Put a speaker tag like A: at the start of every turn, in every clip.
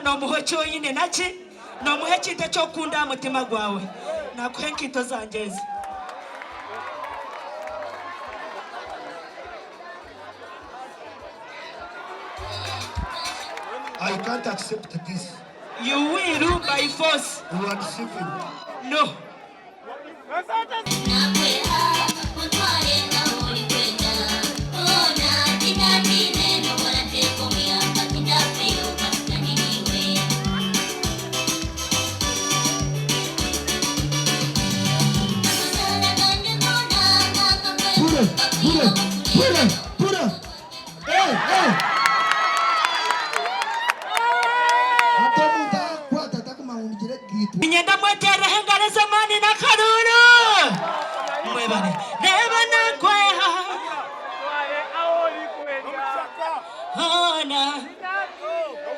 A: no muhe cyonyine naki no muhe kite cyo kunda mutima gwawe nakuhe nkito zangeze.
B: I can't accept this.
A: You will by force.
B: You are deceiving.
A: No.
B: Pura. Hey.
A: Nyenda mwetera hengare zamani na karuru. Mwebane. Neba na kweha. Ona.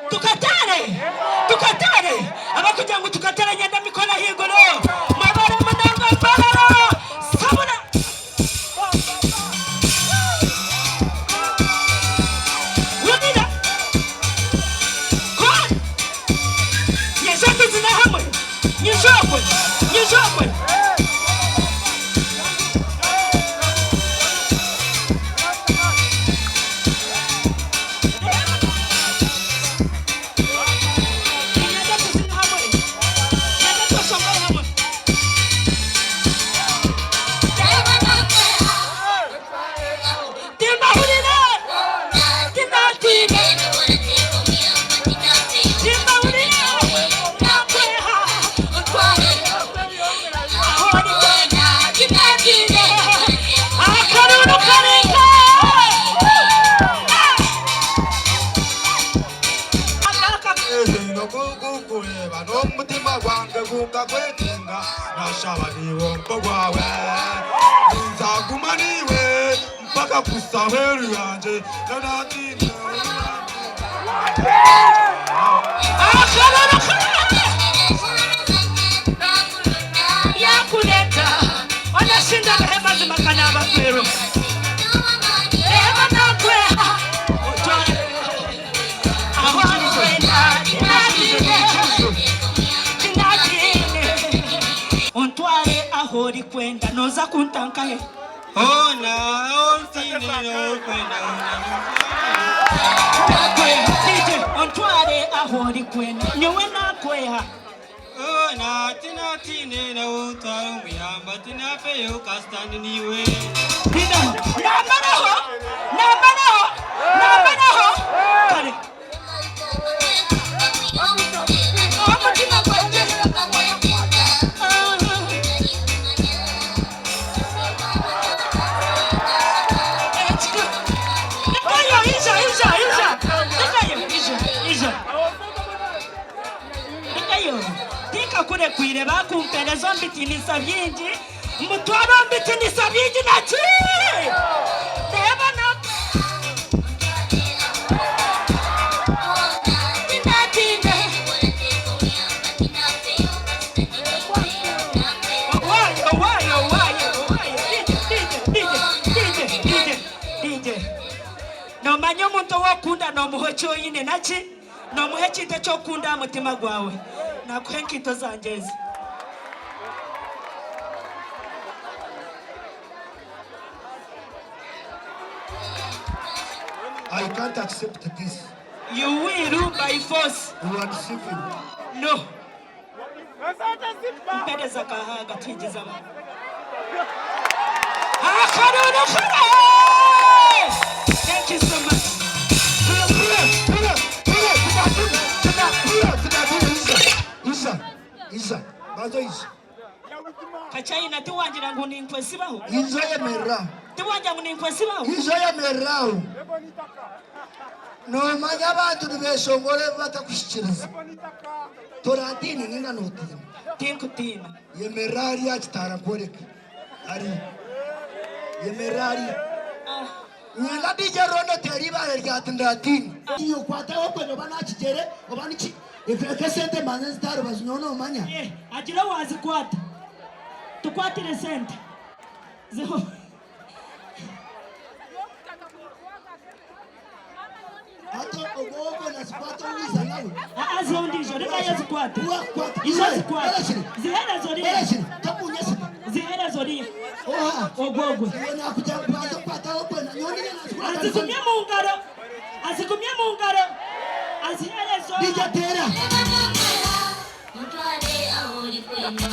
A: Tukatare. Abakuja ngo tukatare nyenda mikola higolo. Mwebane mudanga balalo. Sabuna. Wudida. Kwa. Yesante zina hamwe. Nyishokwe.
B: mpaka kusaheri yanje
A: yakuleta wanashinda rehema zimakana bakwero rehema nakweha ontware ahori kwenda noza kuntanka he ontware ahori kwenda nyowe nakweha
C: Tinatine na utwaro muyamba tinafeyo kastani niwe
A: Namanaho kare kure kwire bakumpereza mbitinisa byingi mutwaro mbitinisa byingi naki reba na no manyo muntu wakunda no muhe cyonyine naki no muhe kite cyo kunda mutima gwawe nakuhe nkito zangeze.
B: I can't accept this.
A: You will by force.
B: You are deceiving.
A: No. Mpedeza kahaga tijiza ma. Thank you so much.
B: Isa. Bazo isa.
A: Kachaina tiwanjira ngo ninkwe sibaho.
B: Izo yemera.
A: Tiwanja ngo ninkwe sibaho.
B: Izo yemera. No manya abantu nibeshongore batakushikiriza. Toradini ninga notina.
A: Tinkutina.
B: Yemerari yakitara koreka. Ari. Yemerari. Nyanga dije rondo teriba rya Tindatine. Iyo Kwataho kweno banakigere obaniki. Esente manzi staro bazinyono manya.
A: Agira wazi kwata. Tukwatire sente. Zeho.
B: Ato ogogo na sikwata uliza nawe.
A: Azondisho reka yazikwata.
B: Wakwata.
A: Izazikwata. Zihera zori.
B: Takunyesi.
A: Zihera zori.
B: Oha.
A: Ogogwe.
B: Yona kujabaza Kwataho kwena. Nyoni na
A: Azikumye mu ngaro. Azikumye mu ngaro. Azihera zori.
B: Dijatera.
D: Mutwale ahori kwena.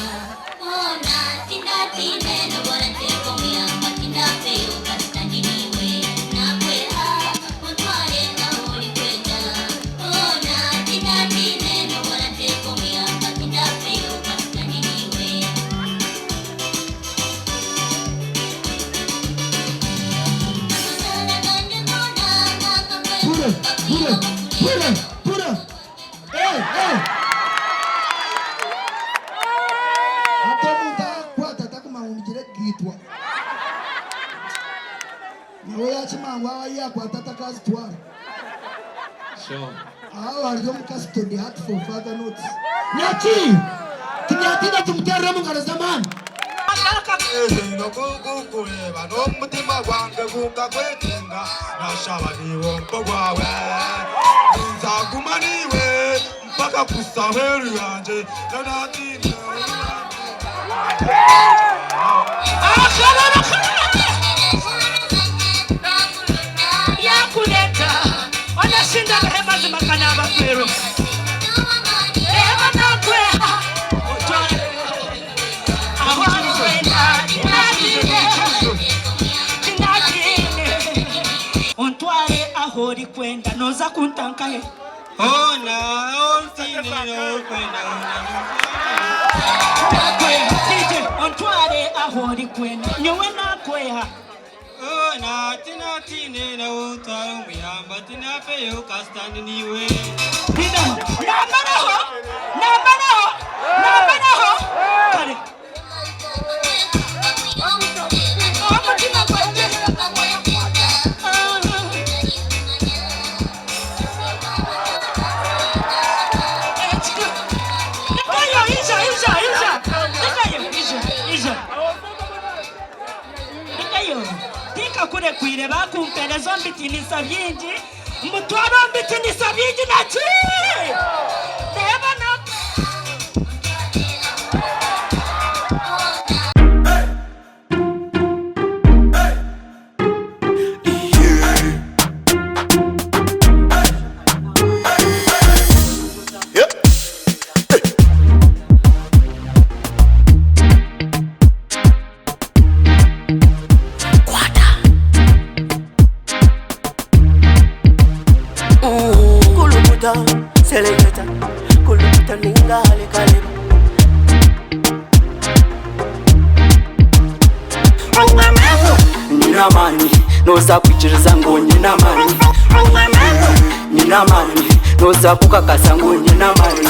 D: Ona tindatine no bora teko miyamba tindape ukastandiniwe. Nakweha mutwale ahori kwena. Ona tindatine no bora teko miyamba tindape ukastandiniwe.
B: Pura. Hey. Atamuta kwata takumahungire gitwa. Nawe yachimangwa waya kwata takazitwara.
C: Sure.
B: Aho hariyo mukasitoni hat for further notes. Naki! Tinyatina tumutera mu ngaro zamani.
E: No kukureba n'umutima gwange gunga kwetenga nashaba niwo mpogwawe nzaguma niwe mpaka kusaweru yanje nanatine
A: Yakuleta wanashinda rehema zimakana abafero. Rehema nakwe Ontware ahori kwenda noza kuntankahe.
C: Ona ontine no kwenda
A: Ontware ahori kwenda nyowe nakweha.
C: Ona tinatine no utware umuyamba tinape ukastandiniwe.
A: Nambanaho. Kare. Kure kwire bakumpereza mbitinisa byingi mutwaro mbitinisa byingi naki reba na
F: Selecta, kuluta ningale kaleba. Nina mani, noza kuchiriza ngo nina mani. Nina mani, noza kukakasa ngo nina mani.